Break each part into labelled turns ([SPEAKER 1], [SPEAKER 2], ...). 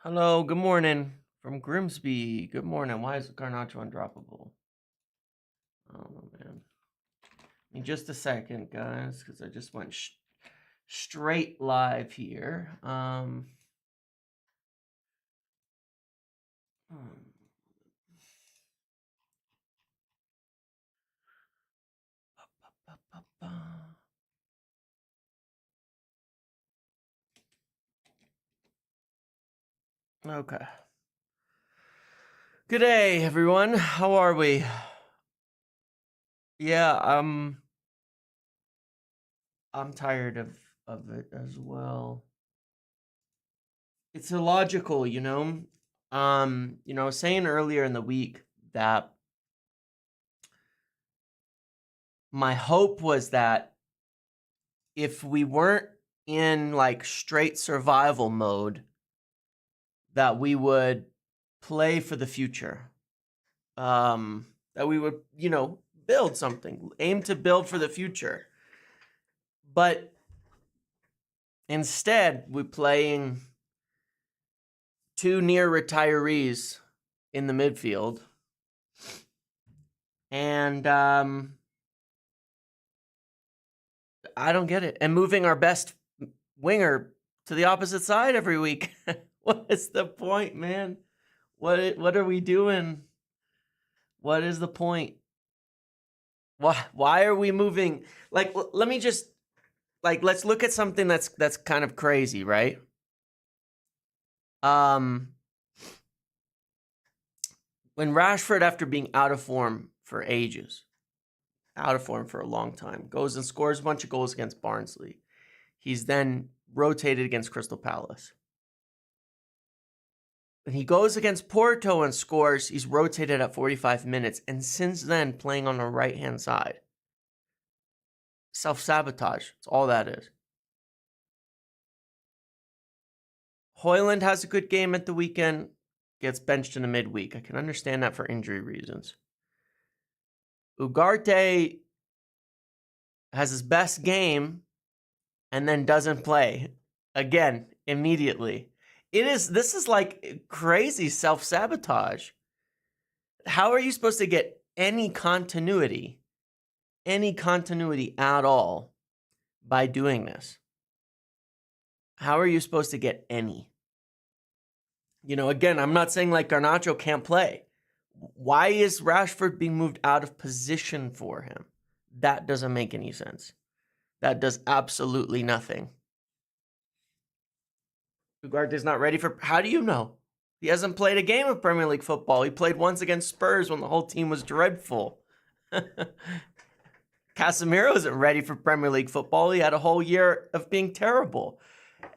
[SPEAKER 1] Hello, good morning from Grimsby. Good morning. Why is Garnacho undroppable? Oh man. Give me just a second, guys, because I just went straight live here. Okay. Good day, everyone. How are we? Yeah, I'm tired of it as well. It's illogical, saying earlier in the week that my hope was that if we weren't in like straight survival mode, that we would play for the future. That we would, build something, aim to build for the future. But instead, we're playing two near retirees in the midfield. And I don't get it. And moving our best winger to the opposite side every week. What is the point, man? What are we doing? What is the point? Why are we moving? Like, let me just let's look at something that's kind of crazy, right? When Rashford, after being out of form for ages, out of form for a long time, goes and scores a bunch of goals against Barnsley. He's then rotated against Crystal Palace. When he goes against Porto and scores, he's rotated at 45 minutes. And since then, playing on the right-hand side. Self-sabotage. That's all that is. Højlund has a good game at the weekend. Gets benched in the midweek. I can understand that for injury reasons. Ugarte has his best game and then doesn't play again immediately. This is like crazy self-sabotage. How are you supposed to get any continuity at all by doing this? How are you supposed to get any? Again, I'm not saying like Garnacho can't play. Why is Rashford being moved out of position for him? That doesn't make any sense. That does absolutely nothing. Ugarte is not ready for... How do you know? He hasn't played a game of Premier League football. He played once against Spurs when the whole team was dreadful. Casemiro isn't ready for Premier League football. He had a whole year of being terrible.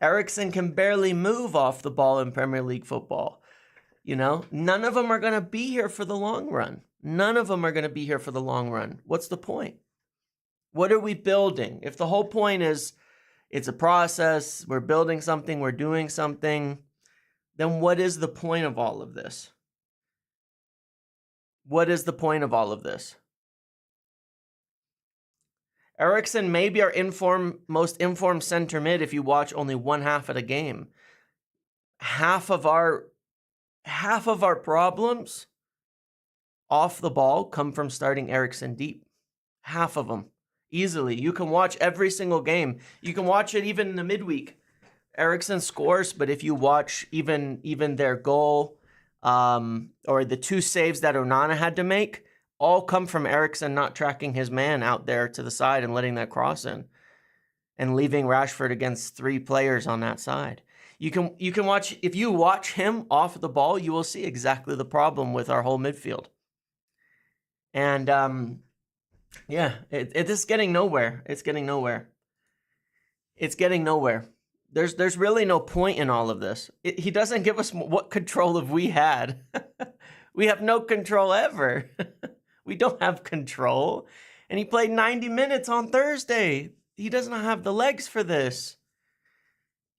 [SPEAKER 1] Eriksen can barely move off the ball in Premier League football. None of them are going to be here for the long run. What's the point? What are we building? If the whole point is it's a process, we're building something, we're doing something, then what is the point of all of this? What is the point of all of this? Eriksen may be our most informed center mid if you watch only one half of the game. Half of our problems off the ball come from starting Eriksen deep. Half of them. Easily. You can watch every single game. You can watch it even in the midweek. Eriksen scores, but if you watch even their goal or the two saves that Onana had to make, all come from Eriksen not tracking his man out there to the side and letting that cross in and leaving Rashford against three players on that side. You can watch, if you watch him off the ball, you will see exactly the problem with our whole midfield. And yeah, it is getting nowhere. It's getting nowhere. There's really no point in all of this. He doesn't give us what control have we had. We have no control ever. We don't have control. And he played 90 minutes on Thursday. He doesn't have the legs for this.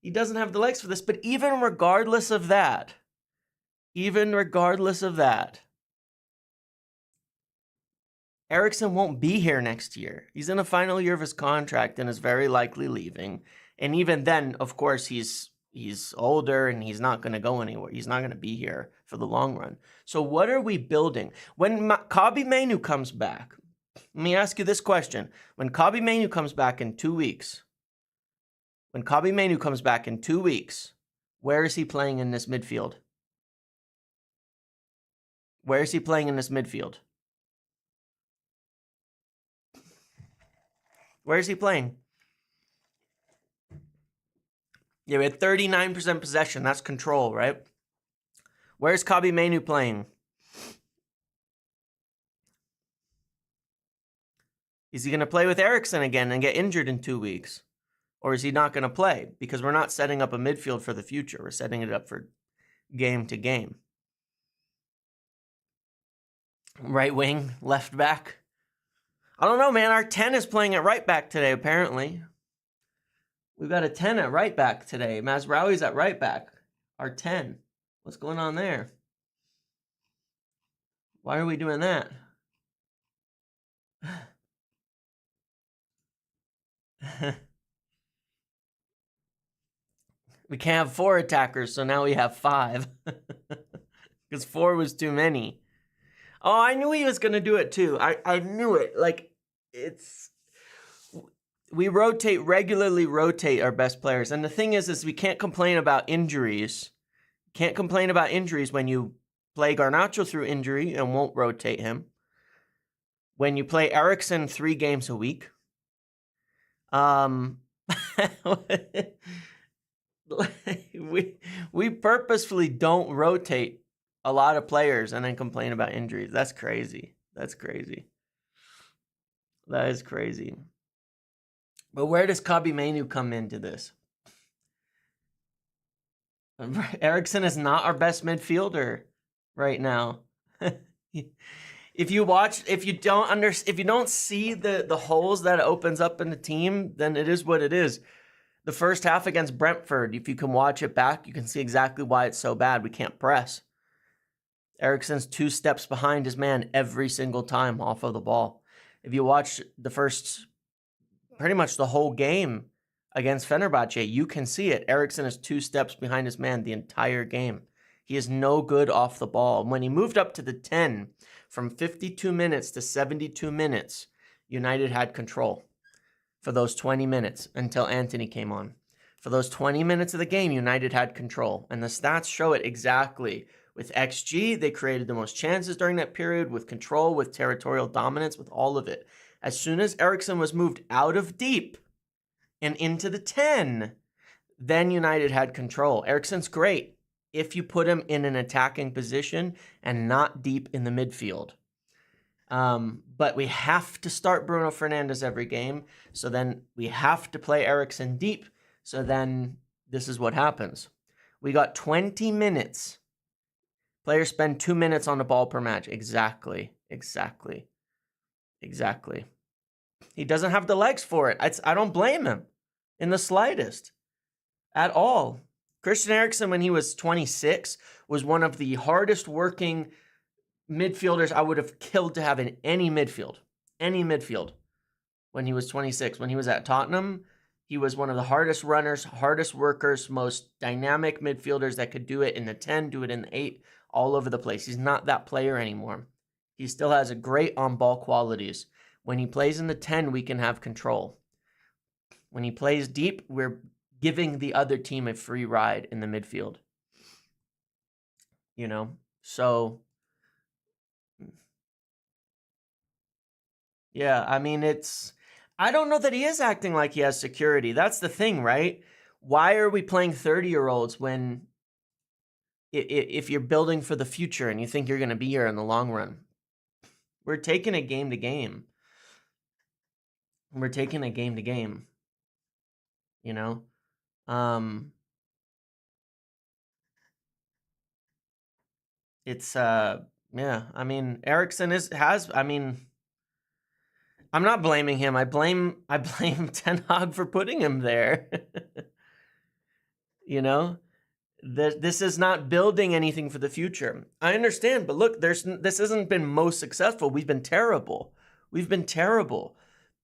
[SPEAKER 1] But even regardless of that, Eriksen won't be here next year. He's in the final year of his contract and is very likely leaving. And even then, of course, he's he's older and he's not going to go anywhere. He's not going to be here for the long run. So what are we building? When Kobbie Mainoo comes back, let me ask you this question. When Kobbie Mainoo comes back in 2 weeks, where is he playing in this midfield? Where is he playing in this midfield? Where is he playing? Yeah, we had 39% possession. That's control, right? Where's Kobbie Mainoo playing? Is he going to play with Eriksson again and get injured in 2 weeks? Or is he not going to play? Because we're not setting up a midfield for the future. We're setting it up for game to game. Right wing, left back. I don't know, man. Our 10 is playing at right back today, apparently. We've got a 10 at right back today. Mazraoui's at right back. Our 10. What's going on there? Why are we doing that? We can't have 4 attackers, so now we have 5. Because 4 was too many. Oh, I knew he was going to do it too. I knew it. Like, we regularly rotate our best players. And the thing is we can't complain about injuries. Can't complain about injuries when you play Garnacho through injury and won't rotate him. When you play Eriksson 3 games a week. We purposefully don't rotate a lot of players and then complain about injuries. That's crazy. That is crazy. But where does Kobbie Mainoo come into this? Eriksson is not our best midfielder right now. If you don't see the holes that it opens up in the team, then it is what it is. The first half against Brentford, if you can watch it back, you can see exactly why it's so bad. We can't press. Eriksson's 2 steps behind his man every single time off of the ball. If you watch pretty much the whole game against Fenerbahce, you can see it. Eriksson is 2 steps behind his man the entire game. He is no good off the ball. When he moved up to the 10, from 52 minutes to 72 minutes, United had control for those 20 minutes until Anthony came on. For those 20 minutes of the game, United had control. And the stats show it exactly. With XG, they created the most chances during that period, with control, with territorial dominance, with all of it. As soon as Eriksson was moved out of deep and into the 10, then United had control. Eriksson's great if you put him in an attacking position and not deep in the midfield. But we have to start Bruno Fernandes every game. So then we have to play Eriksson deep. So then this is what happens. We got 20 minutes. Players spend 2 minutes on the ball per match. Exactly. He doesn't have the legs for it. I don't blame him in the slightest at all. Christian Eriksen, when he was 26, was one of the hardest working midfielders I would have killed to have in any midfield. When he was 26. When he was at Tottenham, he was one of the hardest runners, hardest workers, most dynamic midfielders that could do it in the 10, do it in the 8, all over the place. He's not that player anymore. He still has a great on-ball qualities. When he plays in the 10, we can have control. When he plays deep, we're giving the other team a free ride in the midfield. You know? So, yeah, I mean, I don't know that he is acting like he has security. That's the thing, right? Why are we playing 30-year-olds when if you're building for the future and you think you're going to be here in the long run? We're taking it game to game. You know? Yeah, I mean, Eriksson I'm not blaming him. I blame Ten Hag for putting him there. You know? This is not building anything for the future. I understand, but look, this hasn't been most successful. We've been terrible.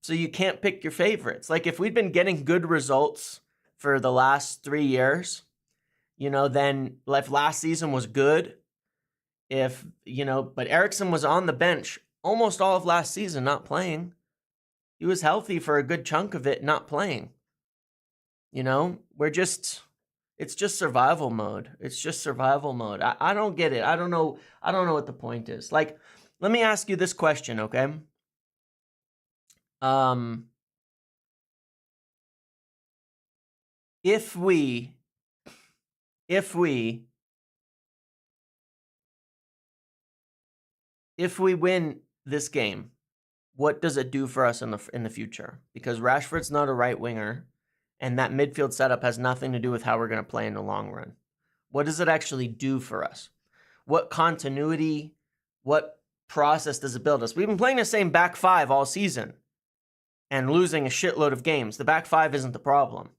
[SPEAKER 1] So you can't pick your favorites. Like, if we'd been getting good results for the last 3 years, then if last season was good, but Eriksson was on the bench almost all of last season, not playing. He was healthy for a good chunk of it, not playing. It's just survival mode. It's just survival mode. I don't get it. I don't know what the point is. Like, let me ask you this question, okay? If we win this game, what does it do for us in the future? Because Rashford's not a right winger, and that midfield setup has nothing to do with how we're going to play in the long run. What does it actually do for us? What continuity, what process does it build us? We've been playing the same back five all season and losing a shitload of games. The back five isn't the problem.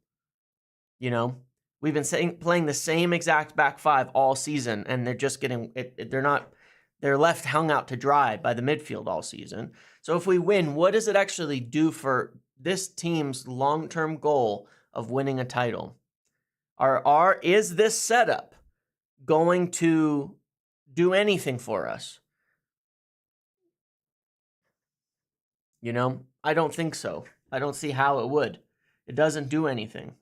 [SPEAKER 1] We've been playing the same exact back five all season, and they're just getting they're left hung out to dry by the midfield all season. So if we win, what does it actually do for this team's long-term goal of winning a title? Is this setup going to do anything for us? I don't think so. I don't see how it would. It doesn't do anything.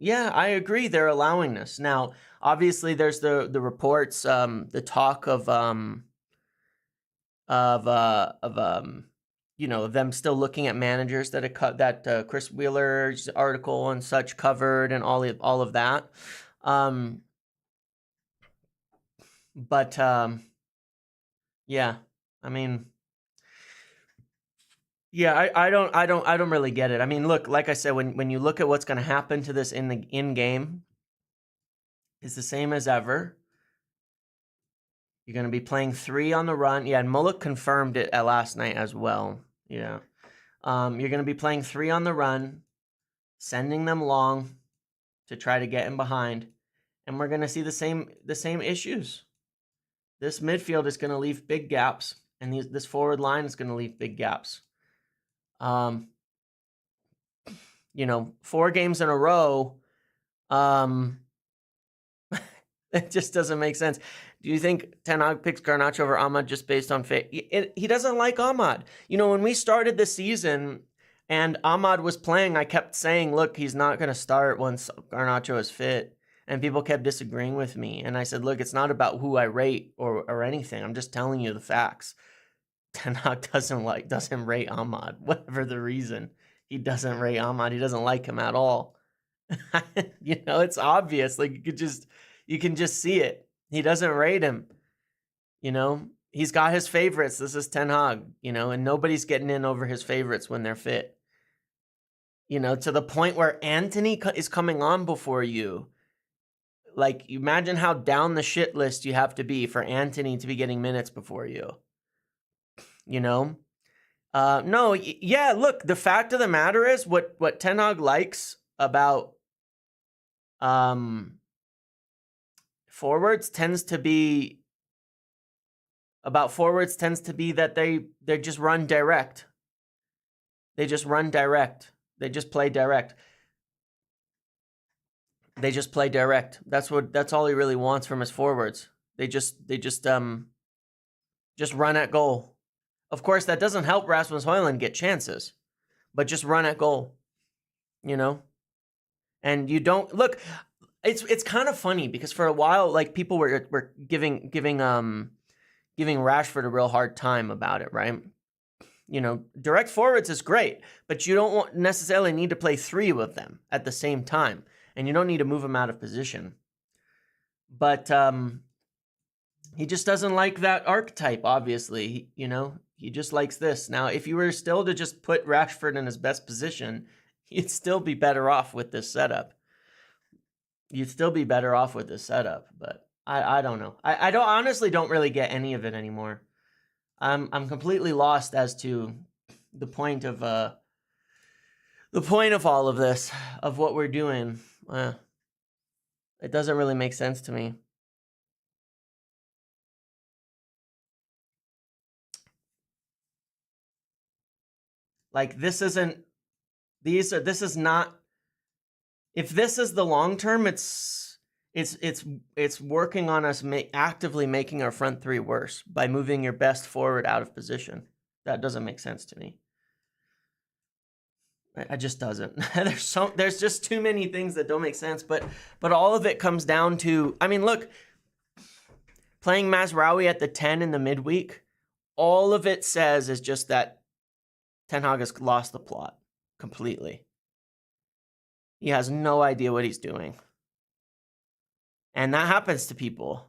[SPEAKER 1] Yeah, I agree. They're allowing this. Now, obviously, there's the reports, the talk of them still looking at managers that Chris Wheeler's article and such covered, and all of that. Yeah, I mean, yeah, I don't really get it. I mean, look, like I said, when you look at what's going to happen to this in game, it's the same as ever. You're going to be playing 3 on the run. Yeah, and Mullock confirmed it last night as well. Yeah. You're going to be playing 3 on the run, sending them long to try to get in behind, and we're going to see the same issues. This midfield is going to leave big gaps, and this forward line is going to leave big gaps. 4 games in a row, it just doesn't make sense. Do you think Ten Hag picks Garnacho over Ahmad just based on fit? He doesn't like Ahmad. When we started the season and Ahmad was playing, I kept saying, look, he's not going to start once Garnacho is fit. And people kept disagreeing with me. And I said, look, it's not about who I rate or anything. I'm just telling you the facts. Ten Hag doesn't rate Ahmad, whatever the reason. He doesn't rate Ahmad. He doesn't like him at all. It's obvious. Like, you can just see it. He doesn't rate him. He's got his favorites. This is Ten Hag, and nobody's getting in over his favorites when they're fit. To the point where Anthony is coming on before you. Like, imagine how down the shit list you have to be for Anthony to be getting minutes before you. No, yeah, look, the fact of the matter is what Ten Hag likes about forwards tends to be that they just run direct. They just run direct. They just play direct. That's all he really wants from his forwards. They just run at goal. Of course, that doesn't help Rasmus Højlund get chances, but just run at goal. And you don't look. It's kind of funny because for a while, like, people were giving Rashford a real hard time about it, right? Direct forwards is great, but you don't necessarily need to play 3 with them at the same time, and you don't need to move them out of position. But he just doesn't like that archetype, obviously. He just likes this. Now, if you were still to just put Rashford in his best position, you'd still be better off with this setup. But I don't know. I honestly don't really get any of it anymore. I'm completely lost as to the point of all of this, of what we're doing. It doesn't really make sense to me. Like, this is not. If this is the long term, it's it's working on us actively making our front three worse by moving your best forward out of position. That doesn't make sense to me. It just doesn't. There's just too many things that don't make sense. But all of it comes down to, I mean, look, playing Mazraoui at the 10 in the midweek, all of it says is just that Ten Hag has lost the plot completely. He has no idea what he's doing. And that happens to people.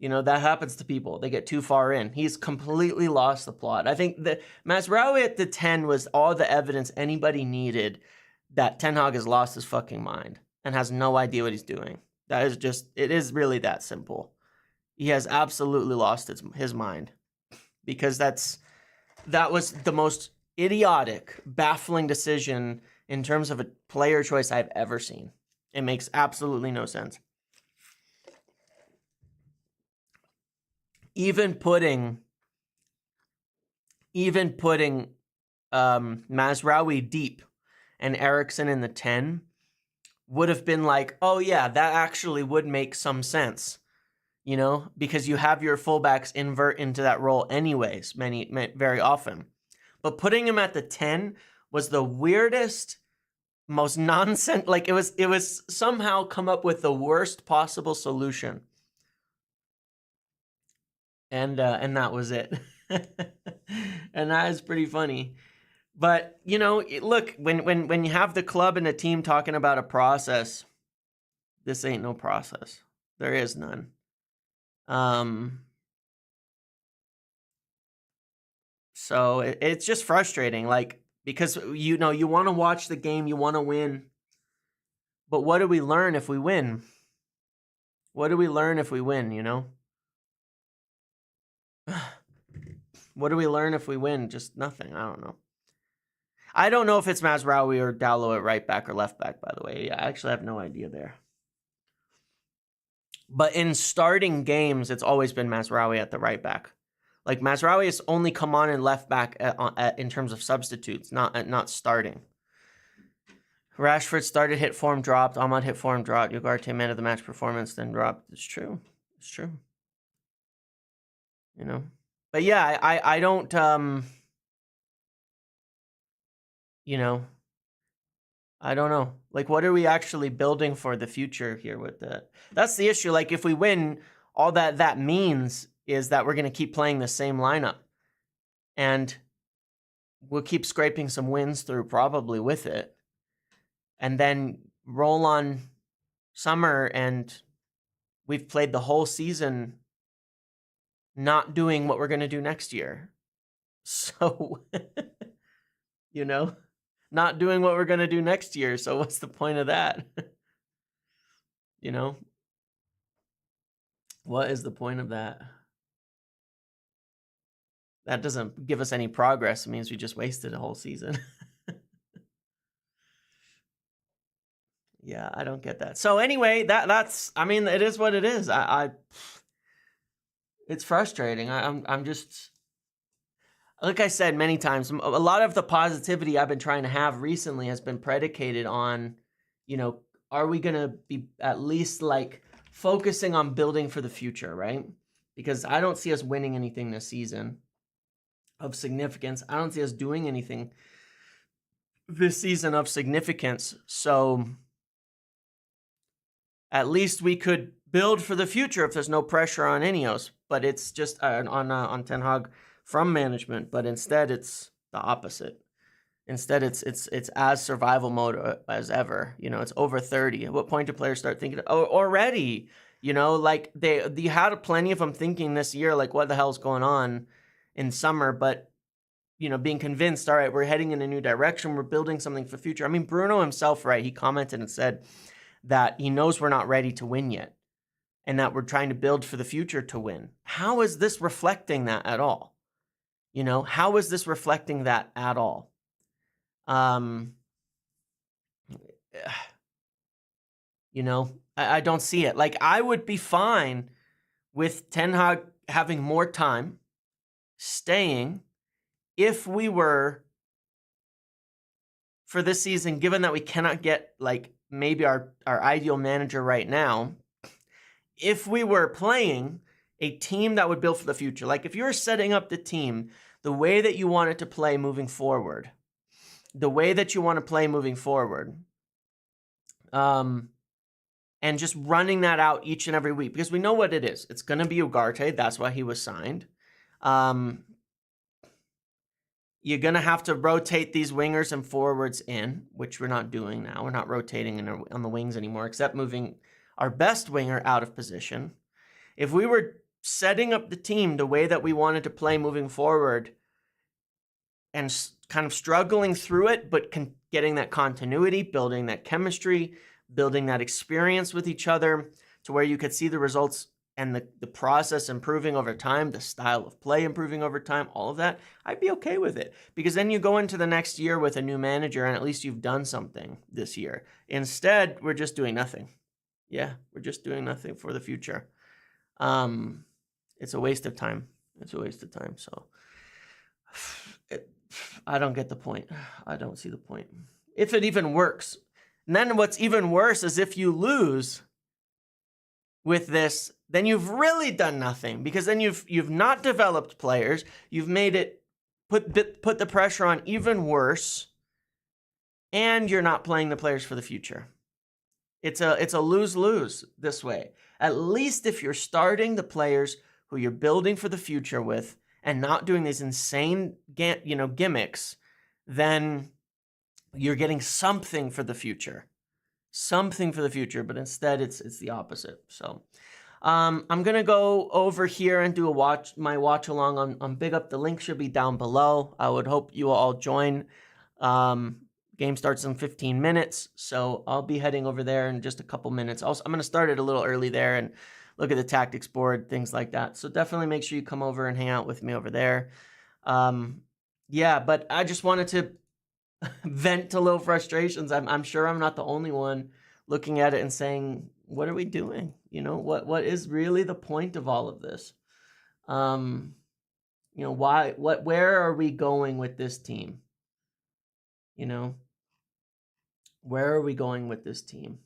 [SPEAKER 1] That happens to people. They get too far in. He's completely lost the plot. I think the Mazraoui at the 10 was all the evidence anybody needed that Ten Hag has lost his fucking mind and has no idea what he's doing. It is really that simple. He has absolutely lost his mind, because that was the most idiotic, baffling decision in terms of a player choice I've ever seen. It makes absolutely no sense. Even putting Mazraoui deep and Eriksen in the 10 would have been like, oh yeah, that actually would make some sense, because you have your fullbacks invert into that role anyways, very often. But putting him at the 10 was the weirdest, most nonsense. Like it was somehow come up with the worst possible solution. And that was it. And that is pretty funny. But, look, when you have the club and a team talking about a process, this ain't no process. There is none. So it's just frustrating, because, you want to watch the game, you want to win. But what do we learn if we win? What do we learn if we win, What do we learn if we win? Just nothing. I don't know. I don't know if it's Mazraoui or Dalot at right back or left back, by the way. I actually have no idea there. But in starting games, it's always been Mazraoui at the right back. Like, Mazraoui has only come on in left back in terms of substitutes, not starting. Rashford started, hit form, dropped. Ahmad hit form, dropped. Ugarte, man of the match performance, then dropped. It's true. It's true. But yeah, I don't, I don't know. Like, what are we actually building for the future here with that? That's the issue. Like, if we win, all that means is that we're going to keep playing the same lineup. And we'll keep scraping some wins through probably with it. And then roll on summer, and we've played the whole season not doing what we're going to do next year. So, not doing what we're going to do next year. So what's the point of that? What is the point of that? That doesn't give us any progress. It means we just wasted a whole season. Yeah, I don't get that. So anyway, that's, I mean, it is what it is. It's frustrating. I'm just, like I said many times, a lot of the positivity I've been trying to have recently has been predicated on, are we going to be at least focusing on building for the future, right? Because I don't see us winning anything this season of significance. I don't see us doing anything this season of significance. So at least we could build for the future if there's no pressure on Ineos. But it's just on Ten Hag from management. But instead, it's the opposite. Instead, it's as survival mode as ever. It's over 30. At what point do players start thinking? Oh, already. You had plenty of them thinking this year, what the hell's going on in summer? But being convinced, all right, we're heading in a new direction. We're building something for the future. I mean, Bruno himself, right? He commented and said that he knows we're not ready to win yet, and that we're trying to build for the future to win. How is this reflecting that at all? How is this reflecting that at all? I don't see it. I would be fine with Ten Hag having more time, staying, if we were, for this season, given that we cannot get maybe our ideal manager right now, if we were playing a team that would build for the future, like if you were setting up the team the way that you want it to play moving forward, and just running that out each and every week, because we know what it is. It's going to be Ugarte. That's why he was signed. You're going to have to rotate these wingers and forwards in, which we're not doing now. We're not rotating on the wings anymore, except moving our best winger out of position. If we were setting up the team the way that we wanted to play moving forward and kind of struggling through it, but getting that continuity, building that chemistry, building that experience with each other to where you could see the results and the process improving over time, the style of play improving over time, all of that, I'd be okay with it. Because then you go into the next year with a new manager and at least you've done something this year. Instead, we're just doing nothing. Yeah, we're just doing nothing for the future. It's a waste of time. So I don't get the point. I don't see the point. If it even works. And then what's even worse is if you lose with this, then you've really done nothing, because then you've not developed players. You've made it put the pressure on even worse, and you're not playing the players for the future. It's a lose-lose this way. At least if you're starting the players who you're building for the future with and not doing these insane gimmicks, then you're getting something for the future. But instead it's the opposite. So I'm going to go over here and do my watch along on Big Up. The link should be down below. I would hope you will all join. Game starts in 15 minutes, so I'll be heading over there in just a couple minutes. Also, I'm going to start it a little early there and look at the tactics board, things like that. So definitely make sure you come over and hang out with me over there. Yeah, but I just wanted to vent to little frustrations. I'm sure I'm not the only one looking at it and saying, what are we doing? What is really the point of all of this? Where are we going with this team? Where are we going with this team?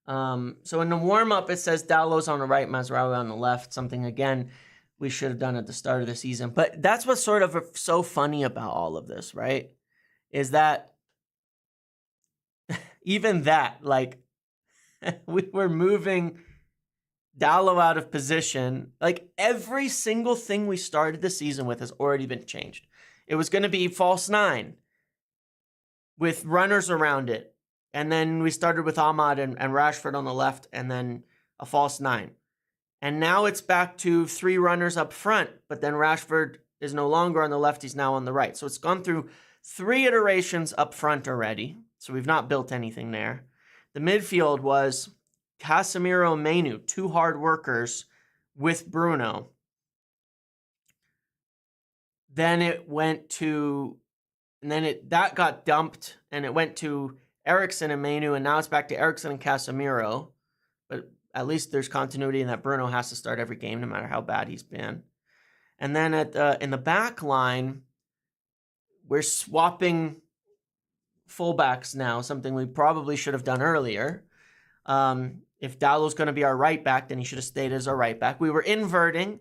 [SPEAKER 1] So in the warm-up, it says Dalot's on the right, Mazraoui on the left. Something, again, we should have done at the start of the season. But that's what's sort of so funny about all of this, right? Is that even that, like, we were moving Dalot out of position. Like, every single thing we started the season with has already been changed. It was going to be false nine with runners around it. And then we started with Ahmad and Rashford on the left, and then a false nine. And now it's back to 3 runners up front, but then Rashford is no longer on the left, he's now on the right. So it's gone through 3 iterations up front already. So we've not built anything there. The midfield was Casemiro and Mainu, 2 hard workers with Bruno. Then it went to, and then that got dumped, and it went to Eriksen and Mainu, and now it's back to Eriksen and Casemiro. But at least there's continuity in that Bruno has to start every game, no matter how bad he's been. And then in the back line, we're swapping fullbacks now, something we probably should have done earlier. If Dalot's going to be our right back, then he should have stayed as our right back. We were inverting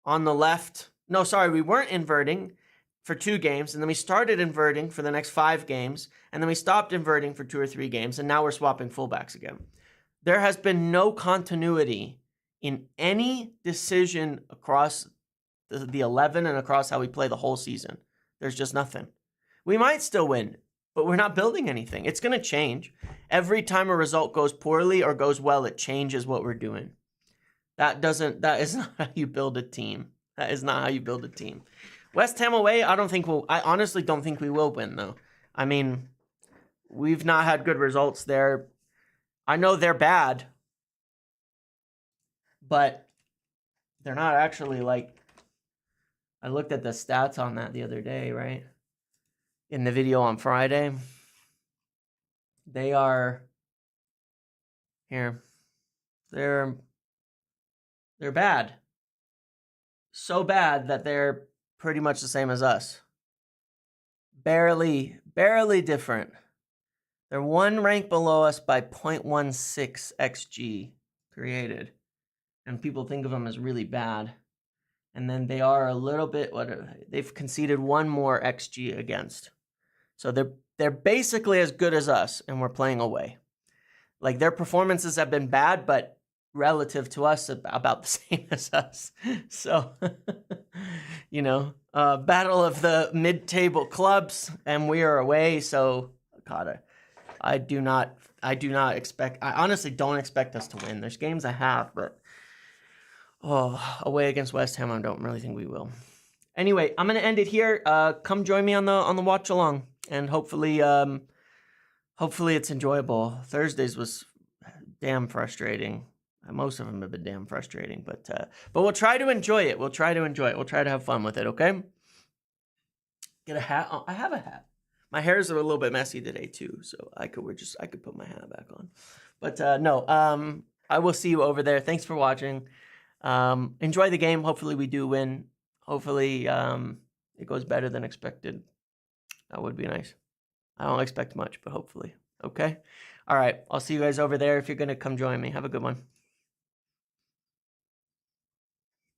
[SPEAKER 1] on the left. No, sorry, we weren't inverting for 2 games, and then we started inverting for the next 5 games, and then we stopped inverting for 2 or 3 games, and now we're swapping fullbacks again. There has been no continuity in any decision across the 11 and across how we play the whole season. There's just nothing. We might still win, but we're not building anything. It's going to change. Every time a result goes poorly or goes well, it changes what we're doing. That is not how you build a team. That is not how you build a team. West Ham away, I honestly don't think we will win, though. I mean, we've not had good results there. I know they're bad, but they're not actually, like, I looked at the stats on that the other day, right? In the video on Friday. They are here. They're bad. So bad that they're pretty much the same as us. Barely different. They're one rank below us by 0.16 XG created. And people think of them as really bad. And then they are a little bit, they've conceded one more XG against. So they're basically as good as us, and we're playing away. Like, their performances have been bad, but relative to us, about the same as us. So, battle of the mid-table clubs, and we are away. So, God, I do not expect. I honestly don't expect us to win. There's games I have, but away against West Ham, I don't really think we will. Anyway, I'm gonna end it here. Come join me on the watch along, and hopefully it's enjoyable. Thursdays was damn frustrating. Most of them have been damn frustrating, but we'll try to enjoy it. We'll try to have fun with it. Okay. Get a hat. Oh, I have a hat. My hair's a little bit messy today too, so I could put my hat back on. But no. I will see you over there. Thanks for watching. Enjoy the game. Hopefully we do win. Hopefully it goes better than expected. That would be nice. I don't expect much, but hopefully. Okay? All right. I'll see you guys over there if you're going to come join me. Have a good one.